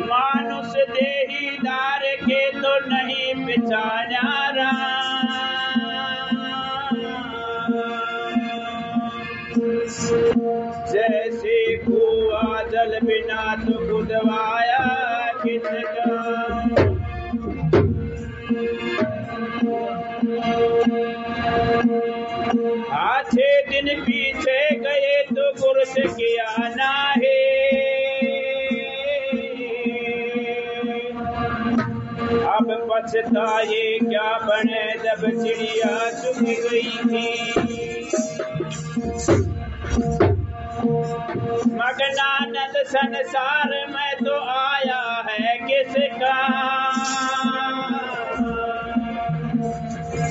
मानुष देहीदार के तो नहीं पहचाना जैसे कुआ जल बिना तो खुदवाया किसका। आछे दिन पीछे गए तो गुरस किया ना है, अब पछताए क्या बने जब चिड़िया चुग गई थी। मगनानंद संसार में तो आया है किसका,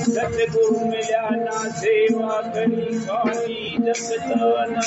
सतगुरु मिला ना सेवा करी काली जपताना।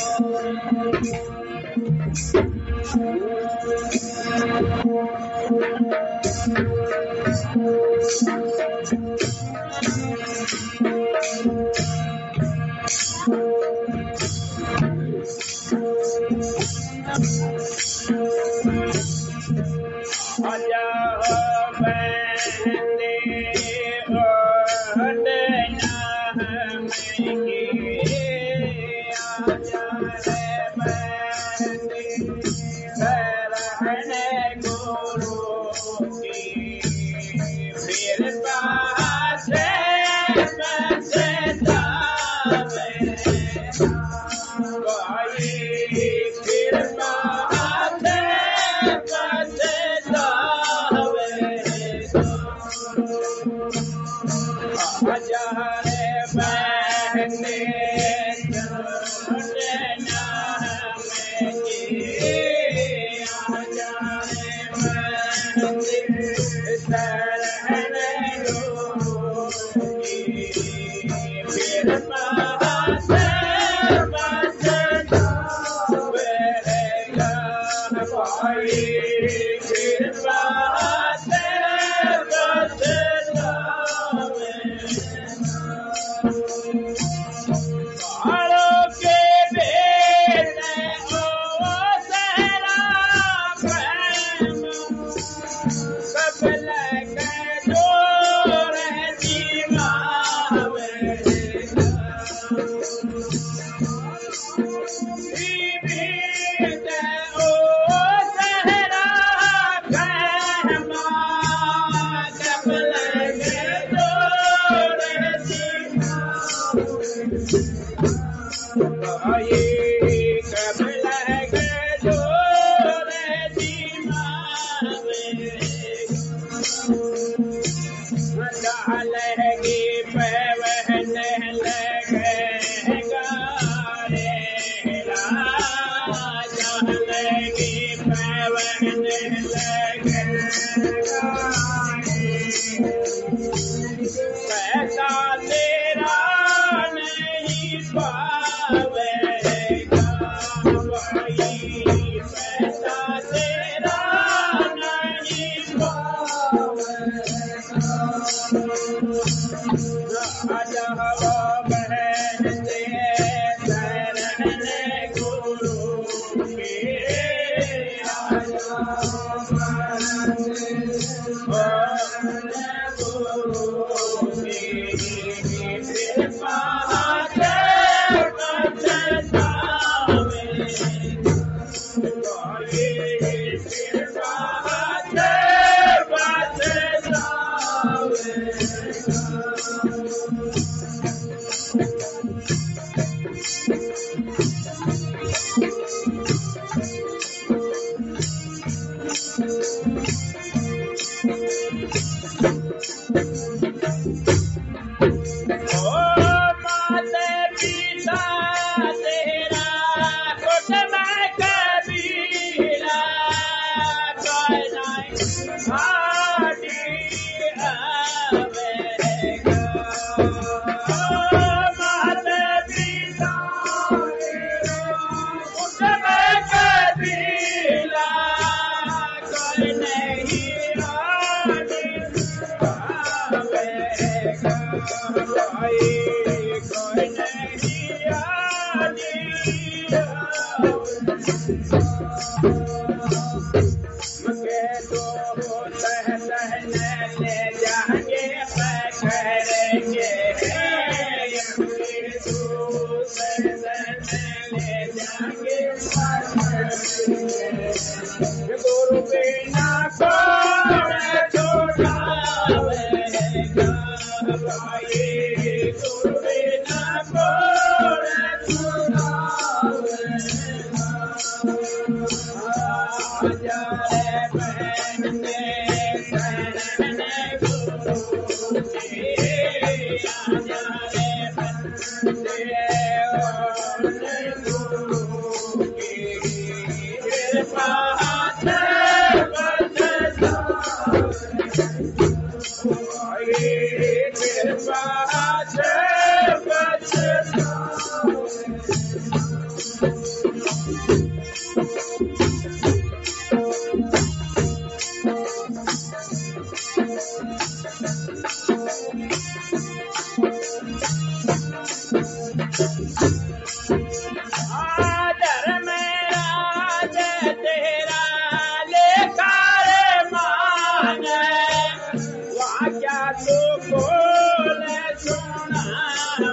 वाक्या तो बोल सुनावेगा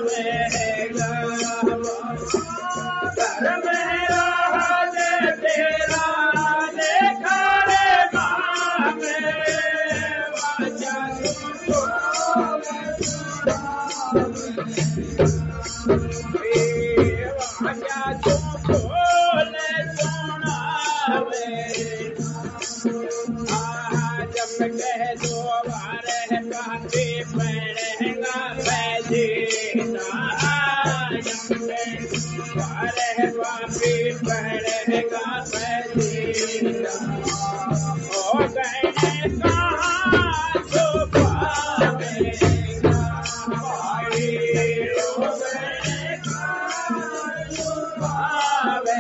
धर्म राज तेरा देखा रे मामे वाक्या तो बोल वाक्या तो बोल सुनावे जब कह दो बारे पापी पड़ेगा पैजीना जब बारे पापी पड़ेगा पैजीना हो गए कहाँ तो पावेगा भाई हो गए कहाँ तो पावेगा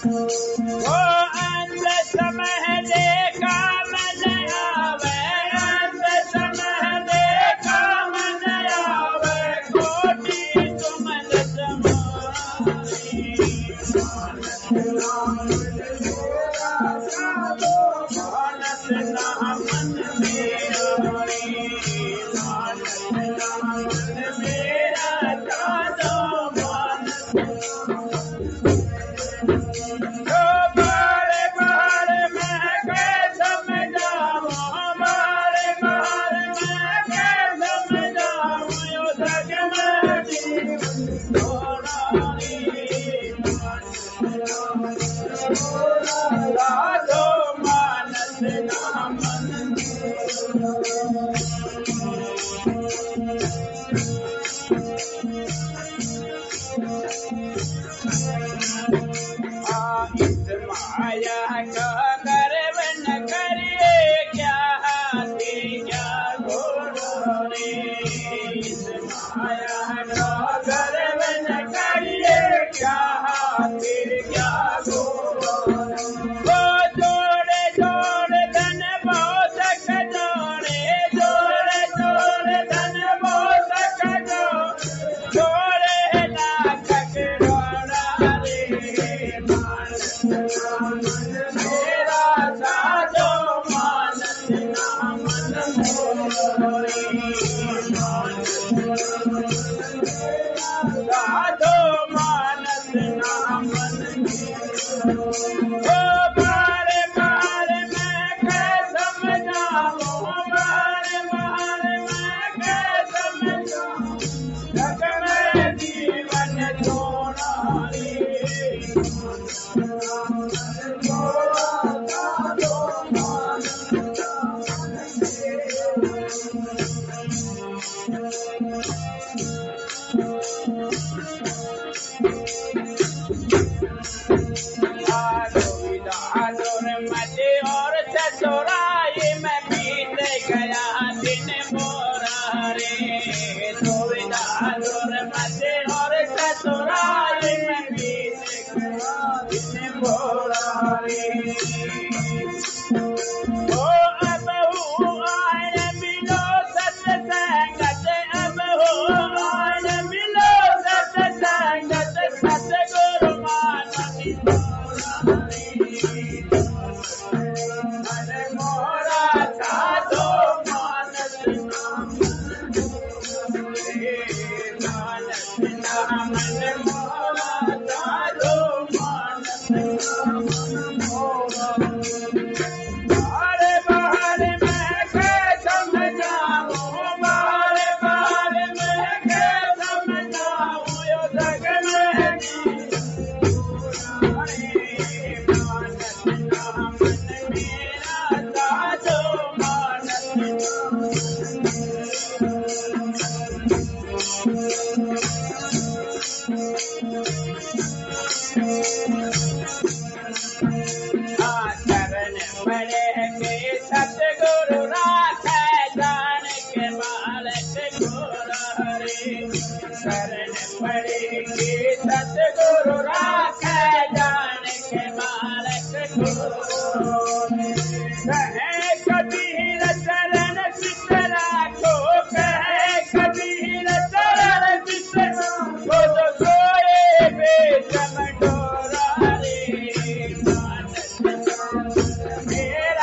वो अंत समय देखा मन आवे, अंत समय देखा मन आवे, कोटि सुमन समाई। मानस ना मन मेरा, मानस ना मन मेरा, जादो मानस। तो बारे बारे मैं कैसे समझाऊं, बारे बारे मैं कैसे समझाऊं, यो सच में जीवन थोड़ा रे, जादो मानस ना मन। इस माया का गर्व न करिए, क्या हाथी क्या घोड़ा रे। इस माया का गर्व न करिए, क्या हाथी क्या घोड़ा। वो जोड़े जोड़े धन बहुत जोड़े, जोड़े जोड़े धन बहुत जोड़े, लाख करोड़ा रे। मेरा साधो मानस ना मन मोरे, साधो मानस ना मन। ओ बारे बारे मैं कैसे समझाऊं, बारे बारे मैं कैसे समझाऊं, जग में जीवन थोड़ा रे। आदुर मजे और चतुराई में बीत गया दिन मोरा रे। सुविधा आदुर मजे और चतुराई में बीत गया दिन मोरा रे। ओ अब हूँ आन मिलो सत्संगत, अब हूँ आन मिलो सत्संगत, सतगुरु मानसी मन मोरा साधो मानस नाम। मानस नाम मन मोरा साधो मानस नाम मोरा। बारे बारे मैं कैसे समझाऊं, बारे बारे मैं कैसे समझाऊं, यो जग में मानस नाम मन मेरा, साधो मानस नाम। चरण पड़े के सतगुरु राखे, जान के बालक घोरा रे। शरण पड़े के सतगुरु राखे, जान के बालक घोरा। कहे कबीर चरण चित राखो, कहे कबीर चरण चित राखो, तो सोए बेचम डोरा रे। मानस मेरा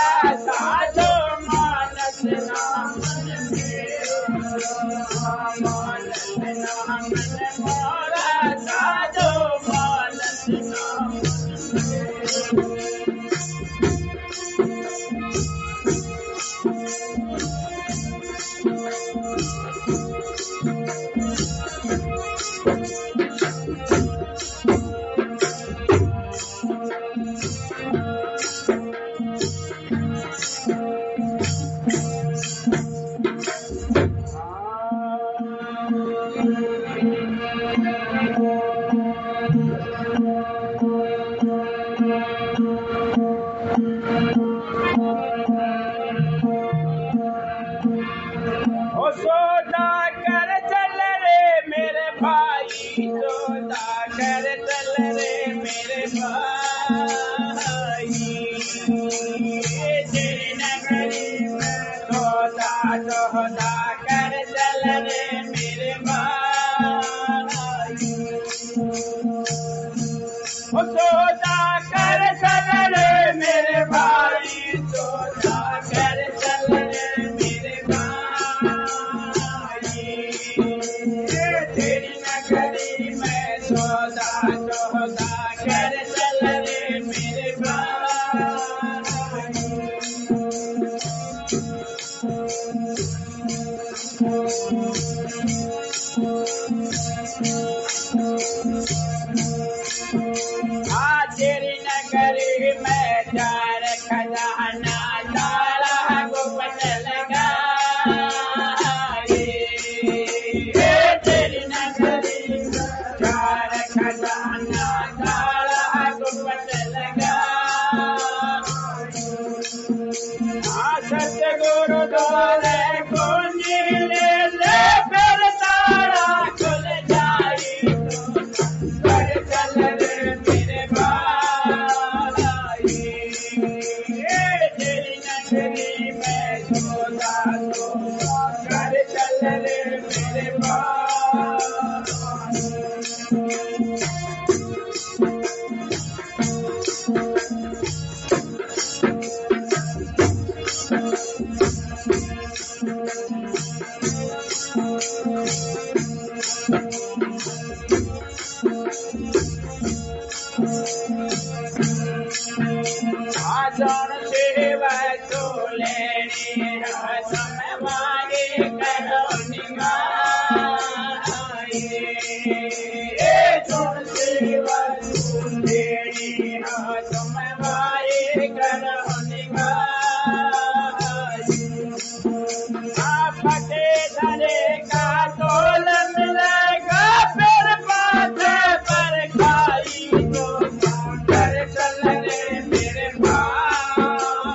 तेरी नगरी में सौदा सौदा कर चल रे मेरे भाई। सौदा कर चल रे मेरे भाई, सौदा कर चल रे मेरे भाई। तेरी नगरी में सौदा सौदा कर चल रे मेरे भाई। तेरी नगरी में चार खजाना तारा गुप्त लगा। तेरी नगरी में चार खजाना तारा गुप्त लगा। सतगुरु द्वारे कुंजी ले ले फिर तारा खुल जाई। कर चल रे मेरे भाई। तेरी नगरी में सौदा सौदा कर चल रे मेरे भाई। आजान सेवा तो लेनी है समय मांगे करो निमाई। आजान सेवा तो लेनी है समय मांगे करो निमाई। आपके धरे का तोल मिलेगा फिर पाथे पर खाई। तो कर चल रे मेरे भाई।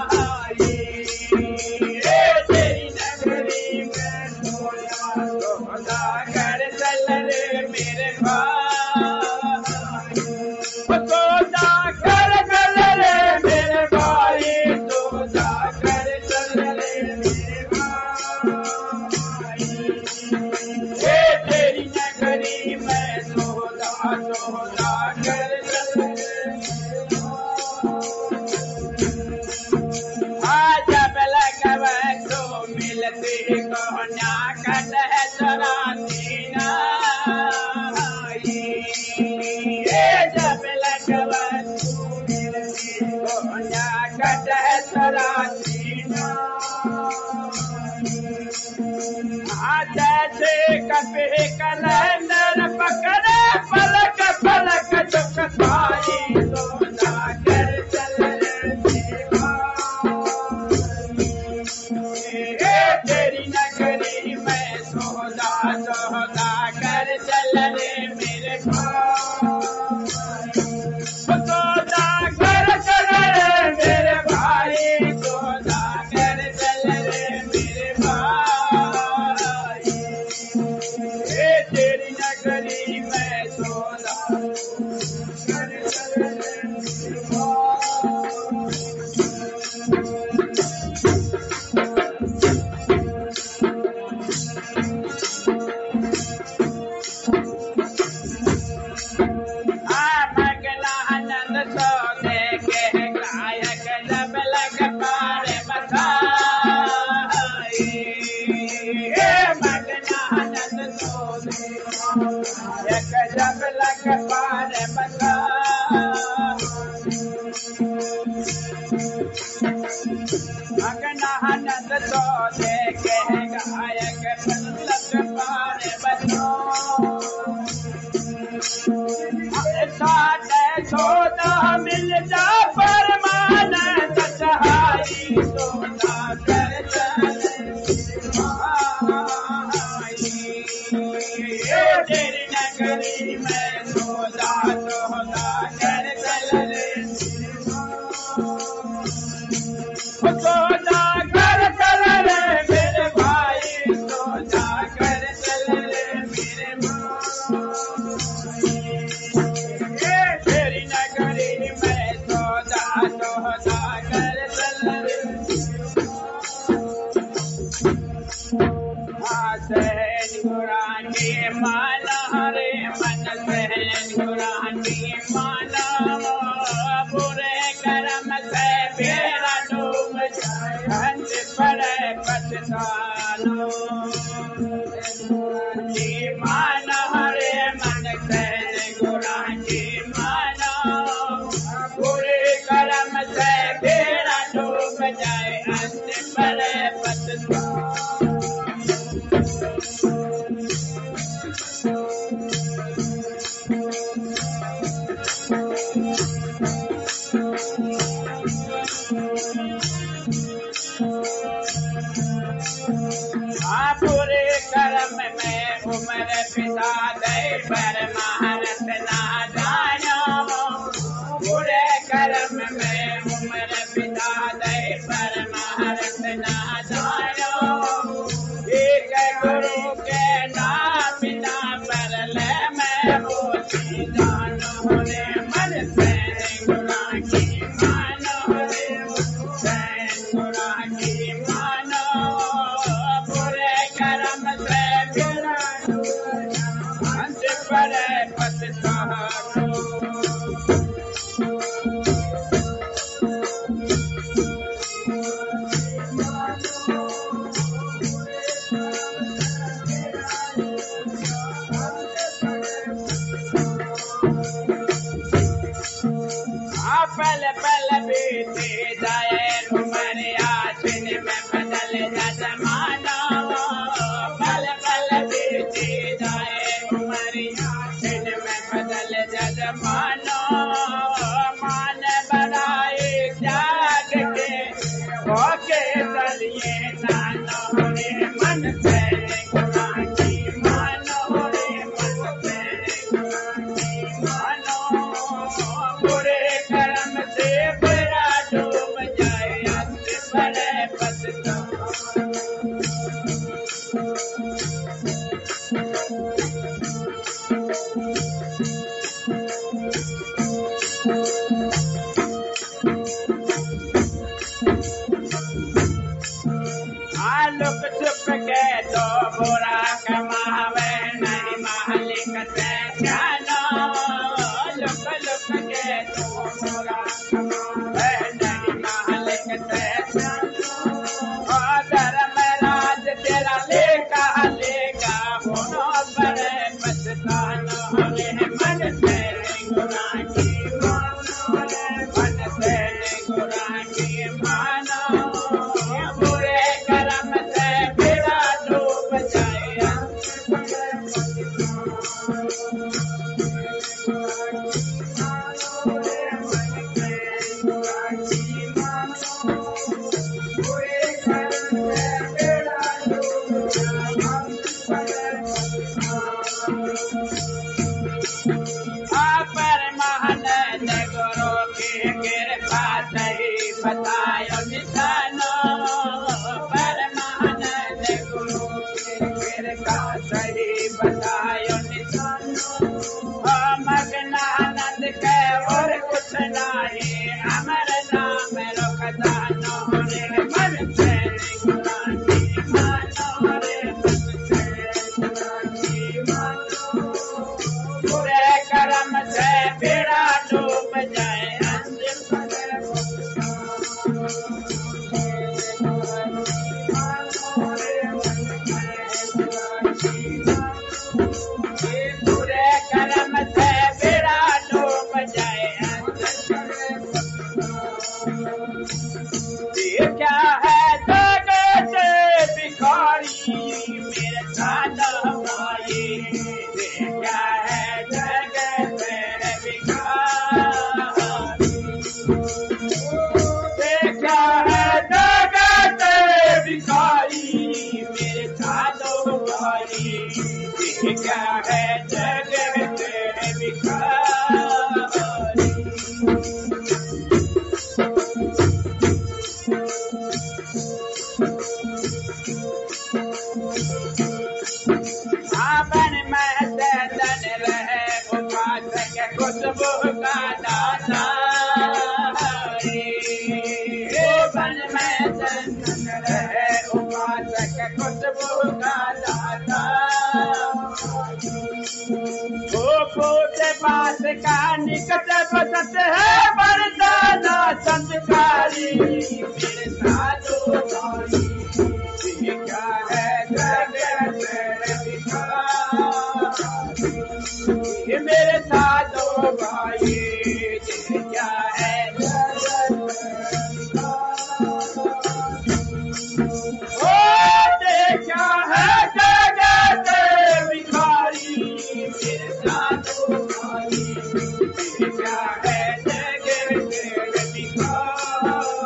तेरी नगरी में सौदा सौदा कर चल रे मेरे भाई। सौदा कर चल रे मेरे भाई, सौदा कर चल रे मेरे भाई। तेरी नगरी में सौदा सौदा कर चल रे मेरे भाई। जब लगवे तो मिलती कोना कट है चराती नाई। जब लगवे तो मिलती कोना कट है चराती नाई। जैसे कभी कैलेंडर पकड़े पलक पलक चुकताई। सौदा कर चल रे मेरे भाई। तेरी नगरी में सौदा सौदा कर चल रे मेरे भाई। सौदा कर चल रे मेरे भाई, सौदा कर चल रे मेरे भाई। तेरी नगरी में सौदा कर चल रे मेरे मगला आनंद सौदे के गायक जब लग पारे बधाई। मगला आनंद सौदे गायक जब लग पारे बधाई। मगला आनंद सौदे के गायक जब लग पारे बधाई। साढ़े सौदा मिल जा परमानंद सहाई। सौदा कर चल भाई। तेरी नगरी में सौदा सौदा कर चल रे सौदा कर चल रे मेरे भाई। सौदा कर चल रे मेरे भाई। तेरी नगरी में तो सागर चल सहन गुरानी माला हरे मन सहन गुरानी माला बुरे कर्म से बेड़ा डूब जाए हंस पड़े पछतानो माला हरे मन सहन गुरानी माला बुरे कर्म से बेड़ा डूब जाए हंस पड़े पछतानो पूरे कर्म में उम्र पिता दे पर महारत ना जानो पूरे कर्म में उम्र पिता दे पर महारत ना जानो एक गुरु के नाम बिना पर ले मैं होती जानो रे मन से गुना की मानो रे से गुना की मानो कर्म से बिना हंस पड़े पछतानो पल पल बीते जाए उमरिया छिन में बदल जा जमाना पल पल बीते जाए उमरिया छिन में बदल जा जमाना मान बढ़ाए त्याग के होके चलिए नानो रे मन से गुना की मानो रे मन से गुना की मानो बुरे कर्म से बेड़ा डूब जाए अंत पड़े पछतानो लुक छुप के तो बुरा कमावे नहीं मालिक से जानो लुक लुक के तो बुरा कमावे नहीं मालिक से जानो धर्म राज तेरा लेका होनो बड़े पछतानो रे मन से गुना की मानो रे मन से गुना की मानो बुरे कर्म से बेड़ा डूब जाए परमानंद गुरु की कृपा सही बतायो निशानो परमानंद गुरु की कृपा सही बतायो निशानो मग्नानंद के और कुछ नहीं अमर नाम रोकदानो रे मन से गुना की मानो रे मन से गुना की मानो बुरे कर्म से बेड़ा डूब जाए अंत पड़े बुरे कर्म से बेड़ा डूब जाए ये क्या है जगत भिखारी मेरे साथ हमारी ये क्या है जगत भिखारी ये क्या है जगत भिखारी मेरे साथ हमारी ये क्या है जगत भिखारी आवन में दन रहे उपासक खुशबू का दाता रे का निकट बसत है वरदाना संस्कारी मेरे साधु भाई ये क्या है जगत ये मेरे साधु भाई ये क्या है क्या है जगत भिखारी मेरे साधु भाई क्या है जगत भिखारी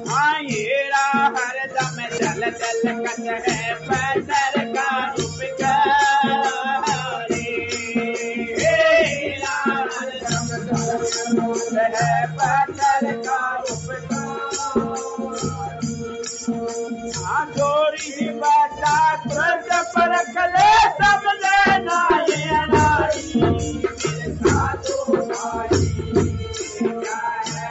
हाँ ये हरदम चल चल कट है पैदल का उपकारी हरदम है पैदल का चोरी बाटा कृत पर खले सब लेना ये नारी मेरे साधु भाई क्या है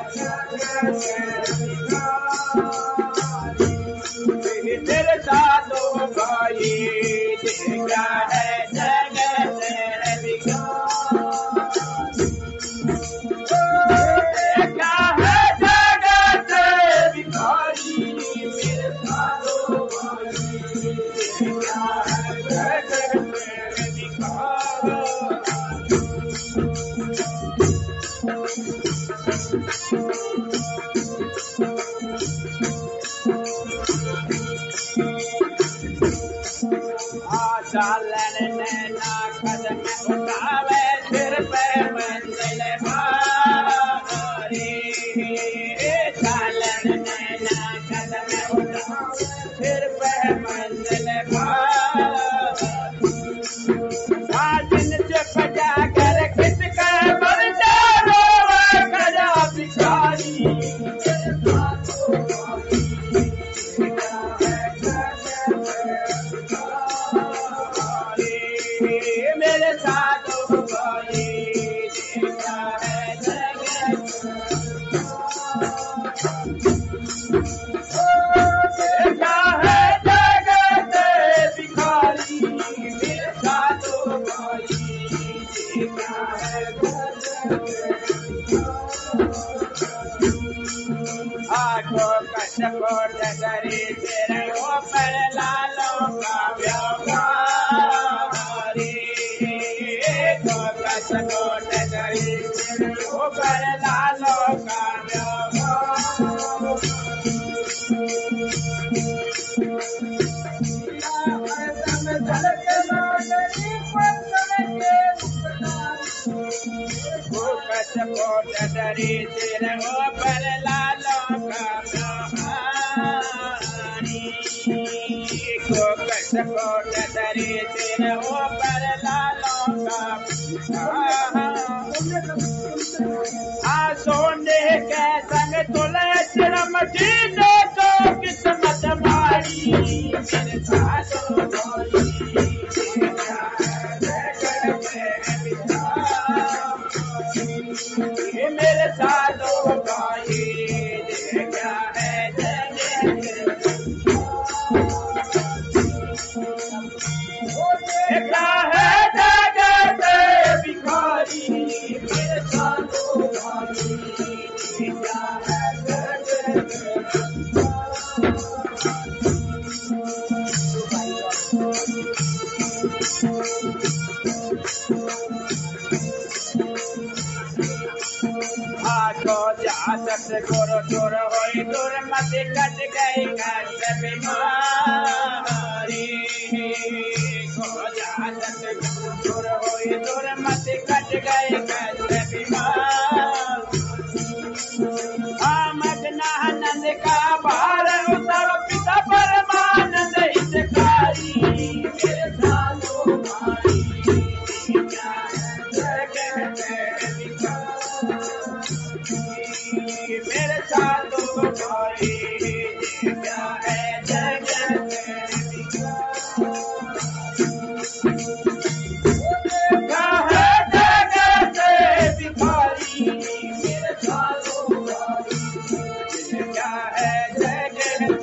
मेरे साधु भाई क्या है जगत क्या है जगत भिखारी मेरे साधु चालन नैना कदम उठावे सिर पे मंजिल भारी चालन नैना कदम उठावे सिर पे मंजिल भारी से बजा कर किसका बरजा रोवा करा भिखारी मेरे साधु भाई क्या है जगत क्या है जगत भिखारी मेरे साधु भाई क्या है आठो कटकोट करे तेरे ऊपर लालों का व्यवहार कटकोट करे तेरे ऊपर लालों का कटकोट करे तेरे ऊपर लालों का कटकोट करे तेरे ऊपर लालों का सोने के संग तुले चिरमटी दे तो किस्मत मारी मेरे साधु भाई मेरे साधु भाई क्या है क्या है जगत भिखारी मेरे साधु भाई क्या है आठो जासत गोरो चोर होई दूर मत कट गई कट बीमारी को जासत चोर होई दूर मत कट गई कट बीमारी मगनानंद का भार उतर पिता परमानंद हितकारी मेरे साधु भाई क्या मेरे साधु भाई क्या है जगत क्या है जगत भिखारी मेरे साधु भाई क्या है जगत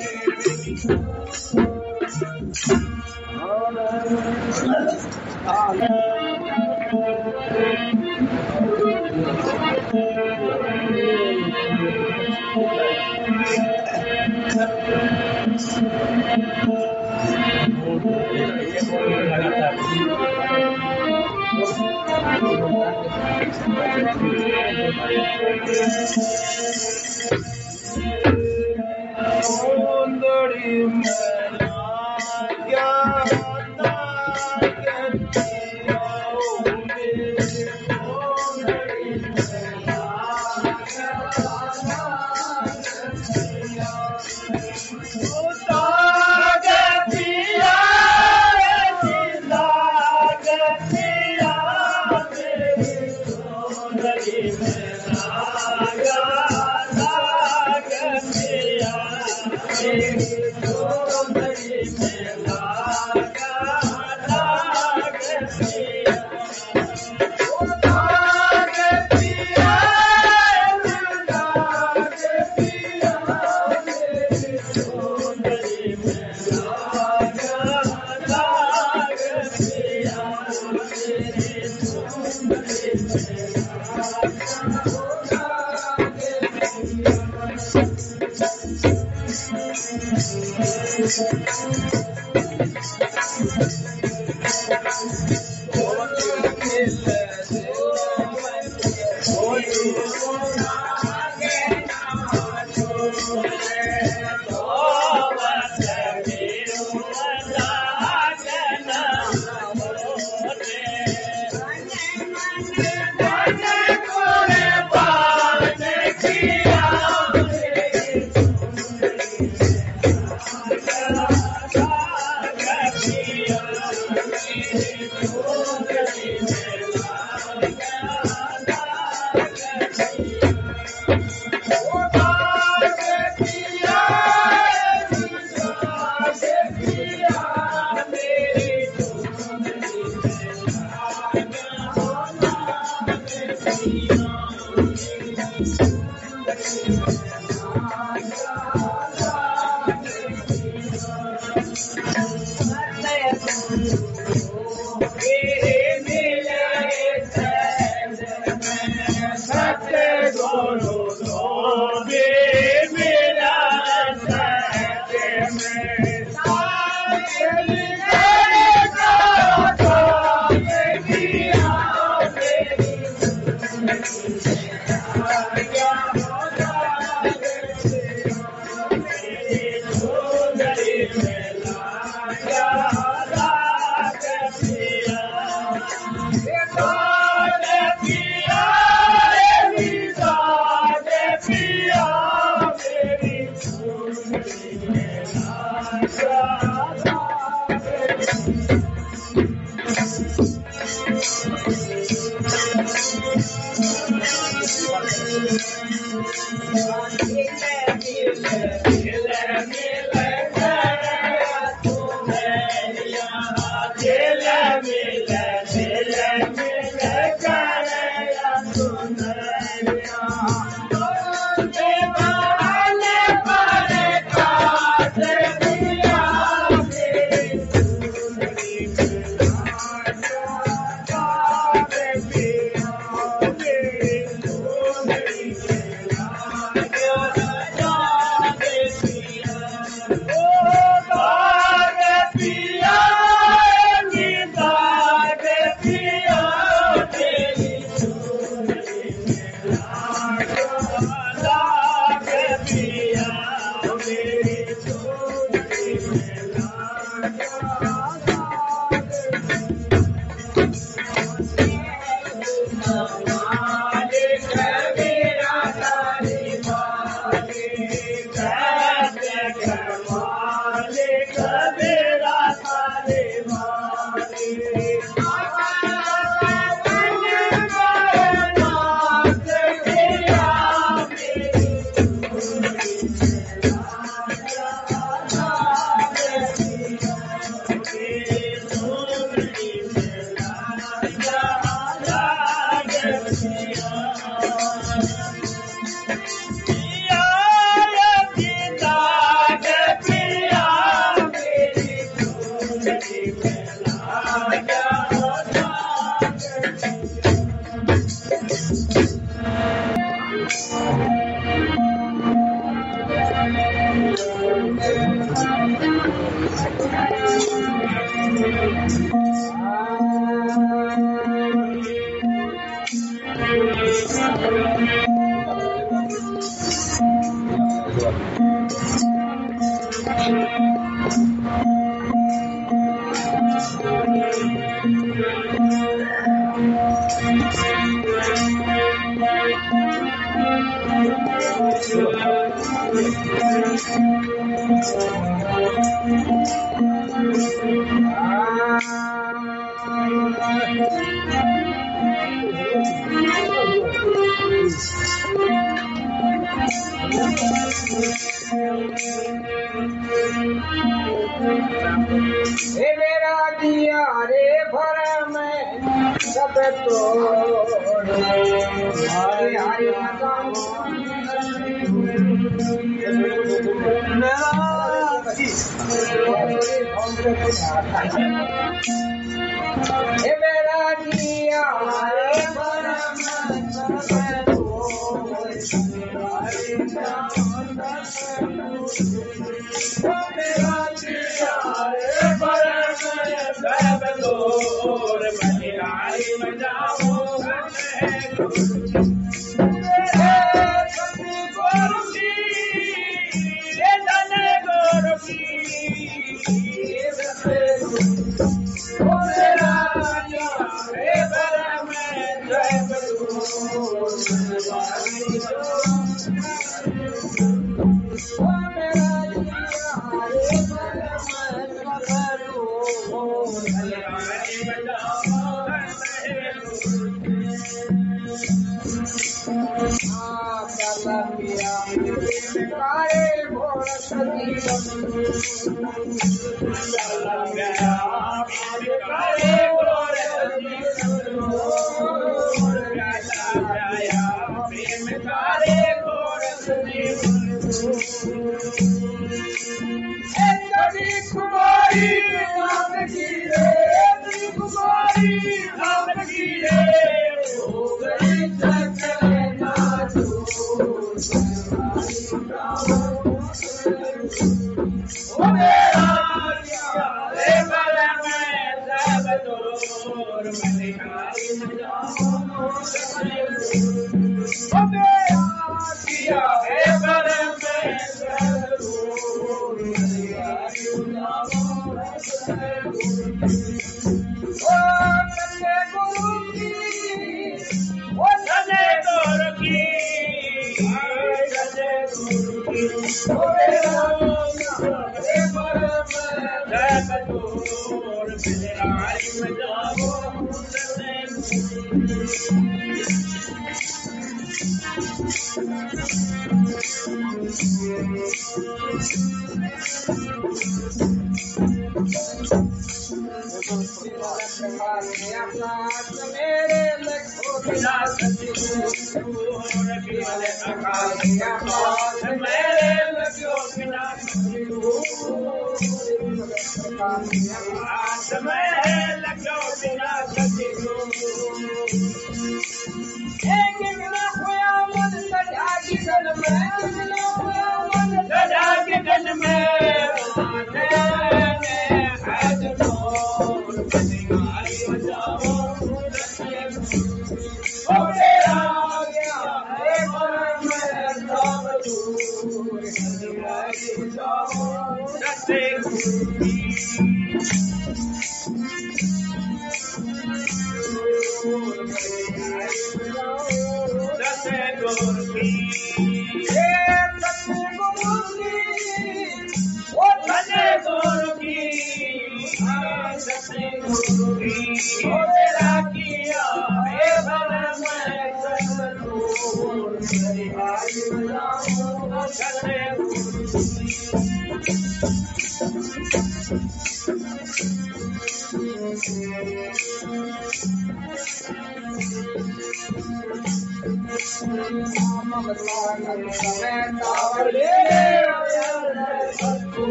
हे मेरा दिया रे भरम सब तोड़ हरे हरे हे मेरा दिया रे भरम सब तोड़ बलिहारी बजाओ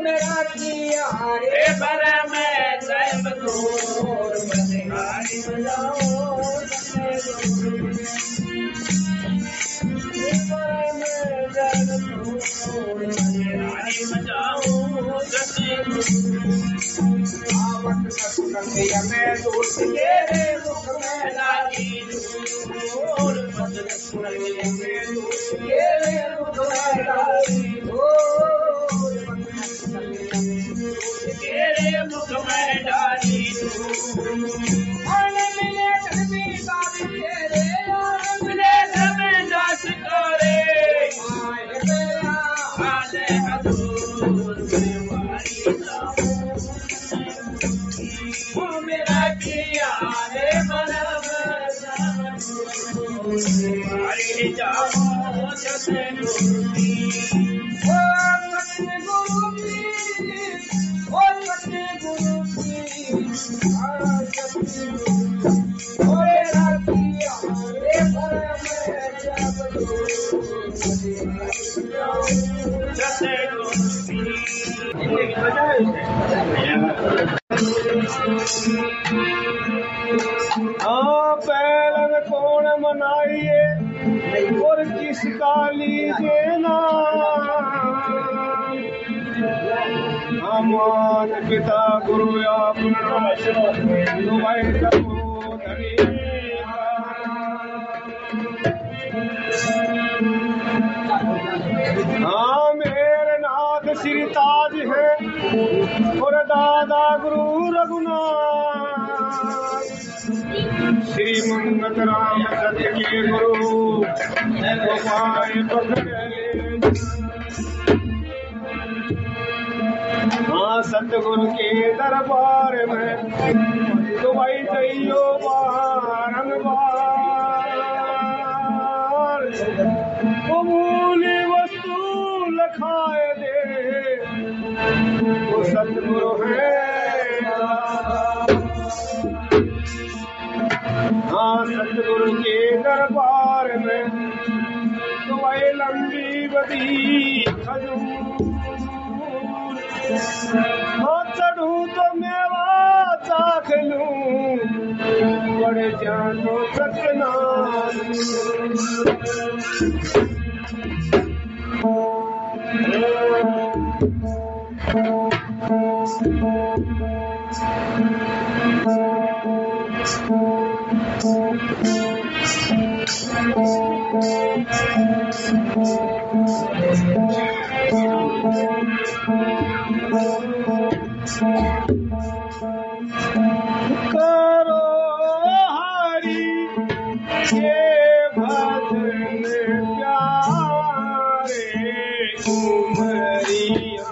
मेरा किया रे पर मैं सब दूर बनिहारी बजाओ मैं दोस्त के मुख में लागी दूर दोस्त के मुख में लागी तेरे मुख में डाली मिले धर्मी बाबी तेरे मिले धर्मी दास करे आले हजूर मेरा किया रे मन हरी जाओ जैसे पहले कौन मनाइए और किसका लीजिए ना हमार पिता गुरु अपना भाई हाँ मेरे नाथ श्री ताज है और दादा गुरु रघुनाथ श्री मंगत राम सत्य के गुरु गोपाल पकड़े हाँ सतगुरु के दरबार में तो भाई दैयो बारंबार वो मूली वस्तु लखाए दे वो सतगुरु है हाँ सतगुरु के दरबार में तो भाई लंबी बदी खजूर चढ़ू तो मेवा चाख लूं बड़े जानो सतना करो हरि ये भजन प्यारे उमरिया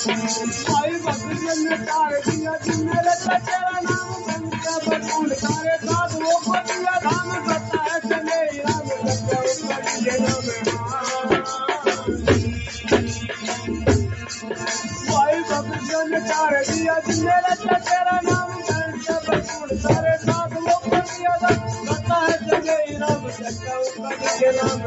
भाई बकरियन ने तार दिया जिन्हें तेरा नाम संख्या बरकूल तारे साथ वो को दिया धाम करता है चले राम सत्य उपरिए नाम भाई बकरियन ने तार दिया जिन्हें तेरा नाम संख्या बरकूल तारे साथ वो को दिया धाम करता है चले राम सत्य उपरिए नाम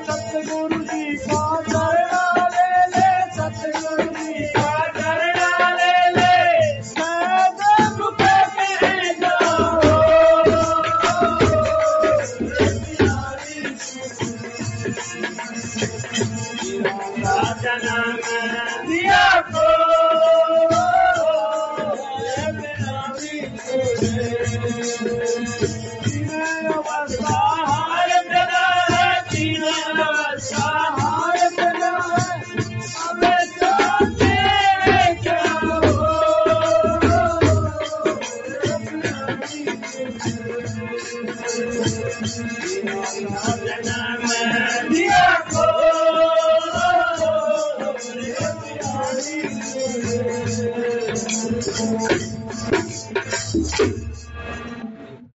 सतगुरु जी का चरणा ले ले सतगुरु जी का चरणा ले ले सैद रुपए के जाओ जन्म दिया को जन्म दिया को